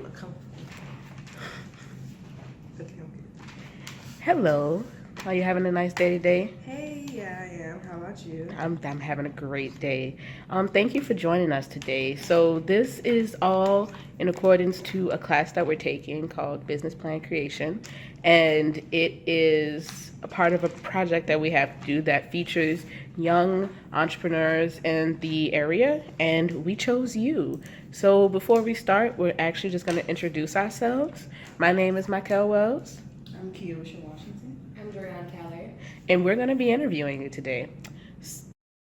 look comfortable. Okay, I'm good. Hello. Are you having a nice day today? Hey, yeah, I am. How about you? I'm having a great day. Thank you for joining us today. So this is all in accordance to a class that we're taking called Business Plan Creation, and it is a part of a project that we have to do that features young entrepreneurs in the area, and we chose you. So before we start, we're actually just going to introduce ourselves. My name is Michael Wells. I'm Keosha Washington. I'm Jordan Keller. And we're going to be interviewing you today.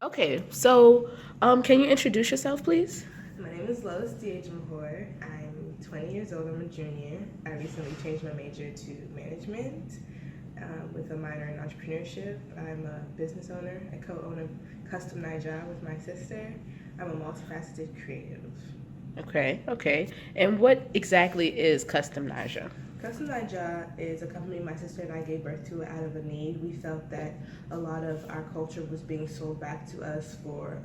Okay, so can you introduce yourself, please? My name is Lois D.H. Mahor. I'm 20 years old. I'm a junior. I recently changed my major to management with a minor in entrepreneurship. I'm a business owner. I co-own a custom night job with my sister. I'm a multifaceted creative. Okay. And what exactly is Custom Naja? Custom Nigeria is a company my sister and I gave birth to out of a need. We felt that a lot of our culture was being sold back to us for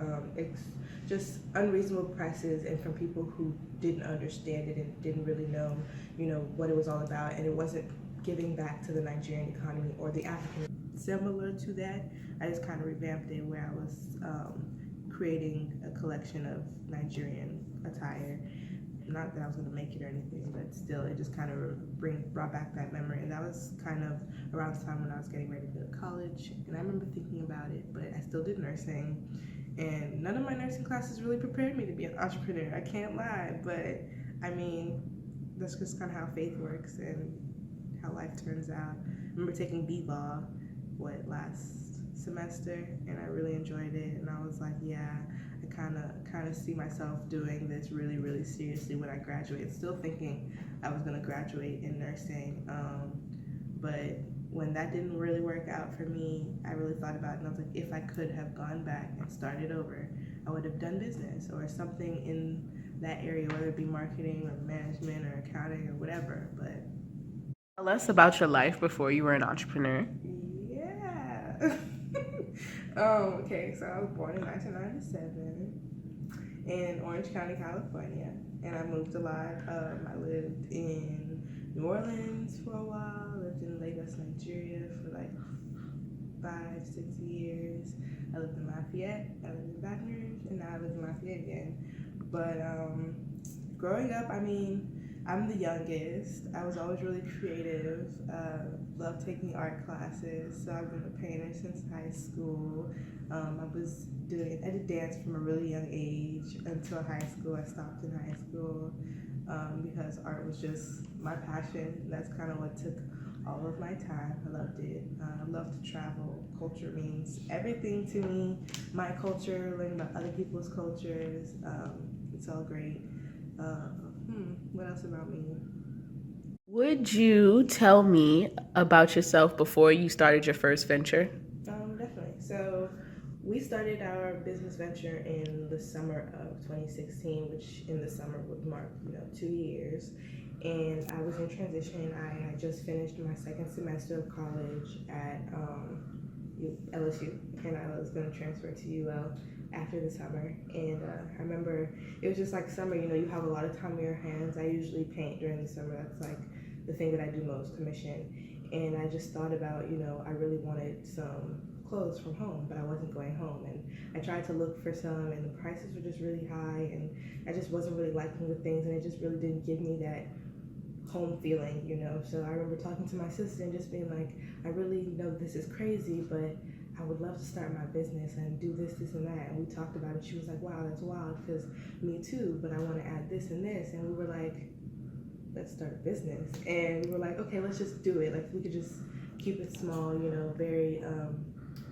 just unreasonable prices and from people who didn't understand it and didn't really know, what it was all about. And it wasn't giving back to the Nigerian economy or the African. Similar to that, I just kind of revamped it where I was creating a collection of Nigerian attire. Not that I was going to make it or anything, but still, it just kind of brought back that memory. And that was kind of around the time when I was getting ready to go to college. And I remember thinking about it, but I still did nursing. And none of my nursing classes really prepared me to be an entrepreneur. I can't lie, but I mean, that's just kind of how faith works and how life turns out. I remember taking B-Law, last semester, and I really enjoyed it. And I was like, yeah, I kind of see myself doing this really seriously when I graduate. Still thinking I was gonna graduate in nursing, but when that didn't really work out for me, I really thought about it, and I was like, if I could have gone back and started over, I would have done business or something in that area, whether it be marketing or management or accounting or whatever. But Tell us about your life before you were an entrepreneur. yeah. Okay, so I was born in 1997 in Orange County, California, and I moved a lot. I lived in New Orleans for a while, lived in Lagos, Nigeria for like 5, 6 years. I lived in Lafayette, I lived in Baton Rouge, and now I live in Lafayette again. But growing up, I mean, I'm the youngest. I was always really creative. Loved taking art classes. So I've been a painter since high school. I did dance from a really young age until high school. I stopped in high school because art was just my passion. That's kind of what took all of my time. I loved it. I love to travel. Culture means everything to me. My culture, learning about other people's cultures. It's all great. What else about me? Would you tell me about yourself before you started your first venture? Definitely. So we started our business venture in the summer of 2016, which in the summer would mark, 2 years. And I was in transition. I had just finished my second semester of college at LSU, and I was going to transfer to UL after the summer. And I remember it was just like summer, you have a lot of time in your hands. I usually paint during the summer. That's like the thing that I do most, commission. And I just thought about, I really wanted some clothes from home, but I wasn't going home. And I tried to look for some, and the prices were just really high, and I just wasn't really liking the things, and it just really didn't give me that home feeling, So I remember talking to my sister and just being like, I really know this is crazy, but I would love to start my business and do this, and that. And we talked about it. She was like, wow, that's wild, because me too, but I want to add this and this. And we were like, let's start a business. And we were like, okay, let's just do it. Like, we could just keep it small,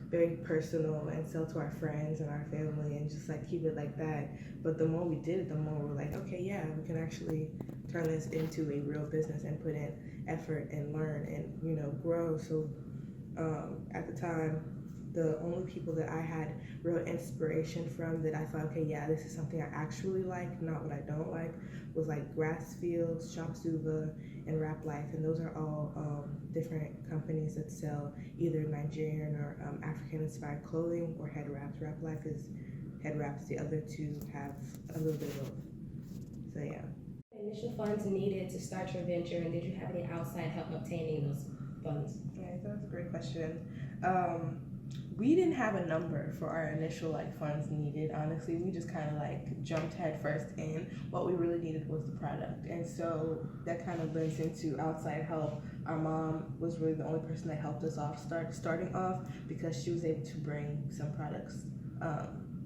very personal, and sell to our friends and our family and just like keep it like that. But the more we did it, the more we were like, okay, yeah, we can actually turn this into a real business and put in effort and learn and grow. So at the time, the only people that I had real inspiration from, that I thought, okay, yeah, this is something I actually like, not what I don't like, was like Grassfields, Shop Suva, and Rap Life. And those are all different companies that sell either Nigerian or African inspired clothing or head wraps. Rap Life is head wraps, the other two have a little bit of both. So yeah. initial funds needed to start your venture, and did you have any outside help obtaining those funds? Yeah, that's a great question. We didn't have a number for our initial funds needed. Honestly, we just kind of jumped head first in. What we really needed was the product, and so that kind of lends into outside help. Our mom was really the only person that helped us off starting off, because she was able to bring some products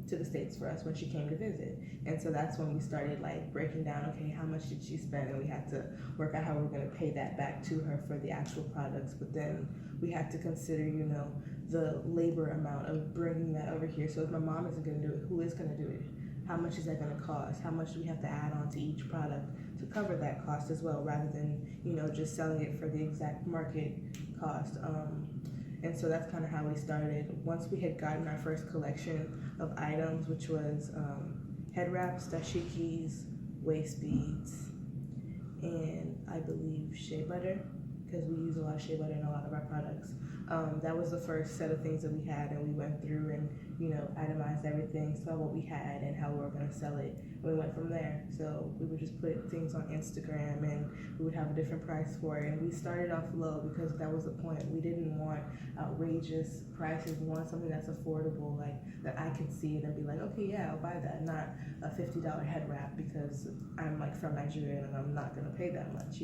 to the States for us when she came to visit. And so that's when we started breaking down, okay, how much did she spend? And we had to work out how we were going to pay that back to her for the actual products. But then we had to consider, the labor amount of bringing that over here. So if my mom isn't going to do it, who is going to do it? How much is that going to cost? How much do we have to add on to each product to cover that cost as well, rather than, just selling it for the exact market cost? And so that's kind of how we started. Once we had gotten our first collection of items, which was head wraps, dashikis, waist beads, and I believe shea butter, because we use a lot of shea butter in a lot of our products. That was the first set of things that we had, and we went through and itemized everything, saw what we had and how we were going to sell it. We went from there. So we would just put things on Instagram, and we would have a different price for it. And we started off low because that was the point. We didn't want outrageous prices. We want something that's affordable, that I can see it and be like, okay, yeah, I'll buy that. Not a $50 head wrap because I'm from Nigeria and I'm not going to pay that much,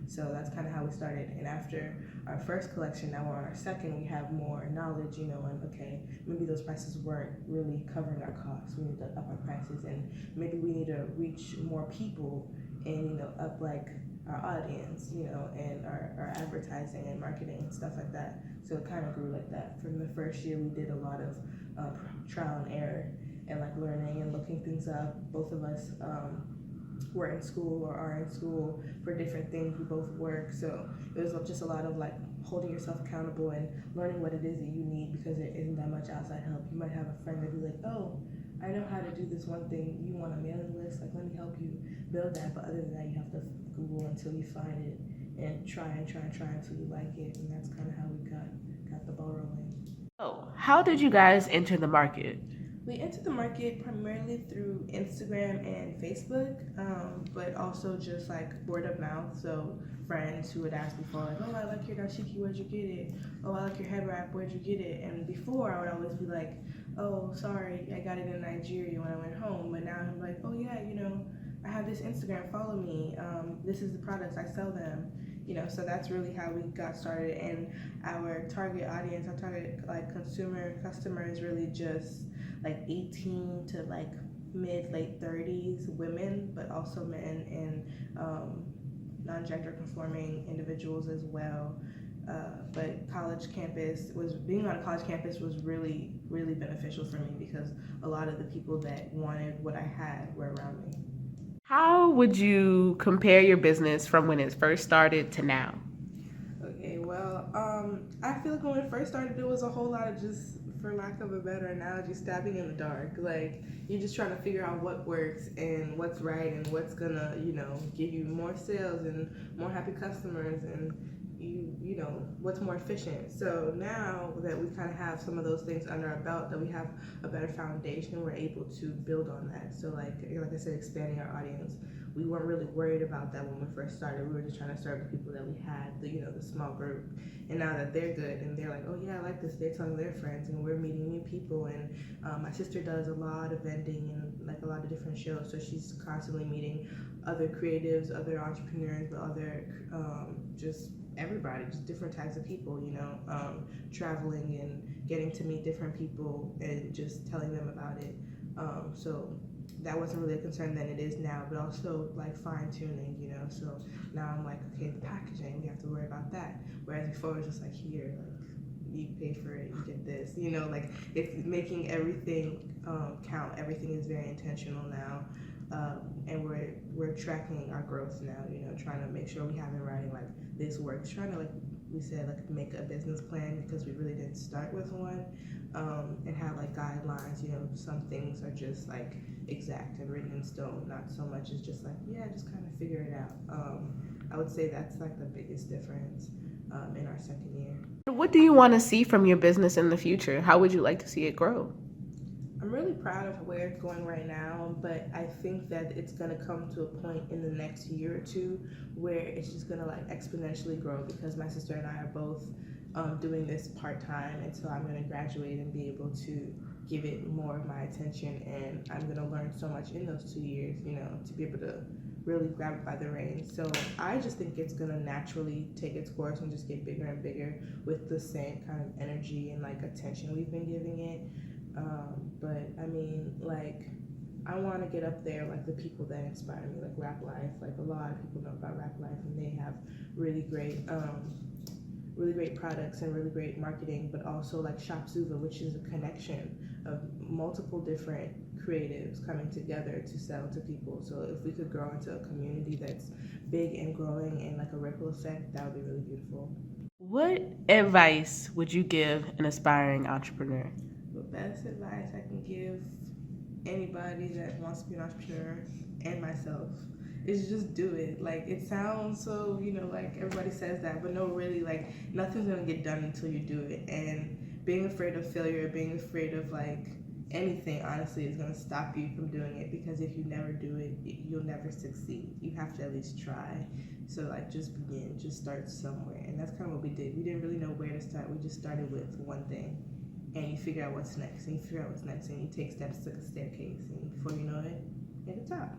So that's kind of how we started. And after our first collection, now we're on our second, we have more knowledge, and okay, maybe those prices weren't really covering our costs. We need to up our prices, and maybe we need to reach more people and, up our audience, and our advertising and marketing and stuff like that. So it kind of grew like that. From the first year, we did a lot of trial and error and learning and looking things up. Both of us were in school or are in school for different things. We both work, so it was just a lot of holding yourself accountable and learning what it is that you need, because there isn't that much outside help. You might have a friend that be like, oh, I know how to do this one thing. You want a mailing list? Let me help you build that. But other than that, you have to Google until you find it and try until you like it. And that's kind of how we got the ball rolling. So, how did you guys enter the market? We entered the market primarily through Instagram and Facebook, but also just word of mouth. So friends who would ask before, oh, I like your dashiki, where'd you get it? Oh, I like your head wrap, where'd you get it? And before, I would always be like, oh, sorry, I got it in Nigeria when I went home. But now I'm like, oh yeah, I have this Instagram, follow me. This is the products, I sell them. So that's really how we got started. And our target audience, our target customer is really just 18 to late 30s women, but also men and non-gender conforming individuals as well. But being on a college campus was really, really beneficial for me, because a lot of the people that wanted what I had were around me. How would you compare your business from when it first started to now? Okay, well, I feel like when it first started, there was a whole lot of just, for lack of a better analogy, stabbing in the dark. You're just trying to figure out what works and what's right and what's gonna, give you more sales and more happy customers, and what's more efficient. So now that we kind of have some of those things under our belt, that we have a better foundation, we're able to build on that. So like I said, expanding our audience. We weren't really worried about that when we first started. We were just trying to serve the people that we had, the small group. And now that they're good and they're like, oh yeah, I like this, they're telling their friends, and we're meeting new people. And my sister does a lot of vending and a lot of different shows, so she's constantly meeting other creatives, other entrepreneurs, but other just everybody, just different types of people, traveling and getting to meet different people and just telling them about it. So that wasn't really a concern then, it is now, but also fine tuning, so now I'm okay, the packaging, we have to worry about that. Whereas before it was just here, you pay for it, you get this, it's making everything count. Everything is very intentional now. And we're tracking our growth now, trying to make sure we have it right, this works, trying to we said make a business plan, because we really didn't start with one, and have guidelines. Some things are just exact and written in stone, not so much as just just kind of figure it out. I would say that's the biggest difference in our second year. What do you want to see from your business in the future? How would you like to see it grow? I'm I'm really proud of where it's going right now, but I think that it's gonna come to a point in the next year or two where it's just gonna like exponentially grow because my sister and I are both doing this part time, and so I'm gonna graduate and be able to give it more of my attention, and I'm gonna learn so much in those 2 years, you know, to be able to really grab it by the reins. So I just think it's gonna naturally take its course and just get bigger and bigger with the same kind of energy and like attention we've been giving it. But I mean, like, I want to get up there like the people that inspire me, like Rap Life. Like a lot of people know about Rap Life, and they have really great, really great products and really great marketing. But also like Shop Zuva, which is a connection of multiple different creatives coming together to sell to people. So if we could grow into a community that's big and growing and like a ripple effect, that would be really beautiful. What advice would you give an aspiring entrepreneur? The best advice I can give anybody that wants to be an entrepreneur and myself is just do it. Like, it sounds so, you know, like everybody says that, but no, really, like, nothing's gonna get done until you do it. And being afraid of failure, being afraid of like anything, honestly, is gonna stop you from doing it, because if you never do it, you'll never succeed. You have to at least try. So like, just begin, just start somewhere. And that's kind of what we did. We didn't really know where to start. We just started with one thing, and you figure out what's next, and you figure out what's next, and you take steps to the staircase, and before you know it, you're at the top.